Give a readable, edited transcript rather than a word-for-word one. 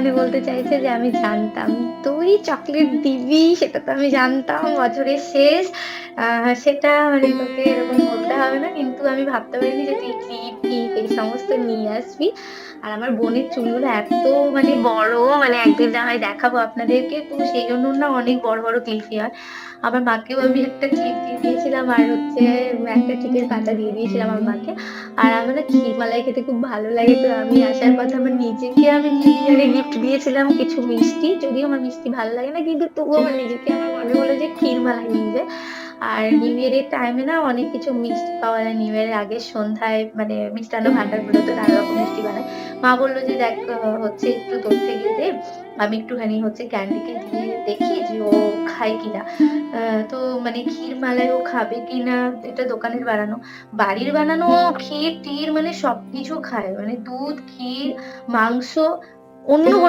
মানে বলতে চাইছে যে আমি জানতাম। তুই চকলেট দিবি সেটা তো আমি জানতাম বছরের শেষ। আ সেটা মানে তোকে এরকম বলতে হবে না। কিন্তু আমি ভাবতে পারিনি যে তুই ক্লিপ টিপ এই সমস্ত নিয়ে আসবি। আর আমার বোনের চুলগুলো এত মানে বড়, মানে একদিন না হয় দেখাবো আপনাদেরকে। তো সেইজন্য না অনেক বড়, বড় ক্লিপই হয়। আমার মাকেও আমি একটা ক্লিপ দিয়ে দিয়েছিলাম আর হচ্ছে একটা টিকের পাতা দিয়ে দিয়েছিলাম আমার মাকে। আর আমার না ক্ষীরমালাই খেতে খুব ভালো লাগে। তো আমি আসার পথে আমার নিজেকে আমি নিউ ইয়ারে গিফট দিয়েছিলাম কিছু মিষ্টি। যদিও আমার মিষ্টি ভালো লাগে না, কিন্তু তবুও আমার নিজেকে আমার মনে হলো যে ক্ষীরমালাই নিয়ে যাই। আর নিউ ইয়ার এর টাইমে না অনেক কিছু মিষ্টি পাওয়া যায়। নিউ ইয়ার এর আগের সন্ধ্যায় মানে মিষ্টান্ন ভান্ডারগুলোতে নানা রকম মিষ্টি বানায়। মা বলল যে, "দেখ হচ্ছে একটু তোর থেকে দে। আমি একটুখানি হচ্ছে ক্যান্ডিকে দিয়ে দেখি যে ও খায় কিনা।" আ তো মানে ক্ষীরমালাই ও খাবে কিনা, এটা দোকানের বানানো। বাড়ির বানানো ক্ষীর-টির মানে সবকিছু খায়। মানে দুধ, ক্ষীর, মাংস, অন্য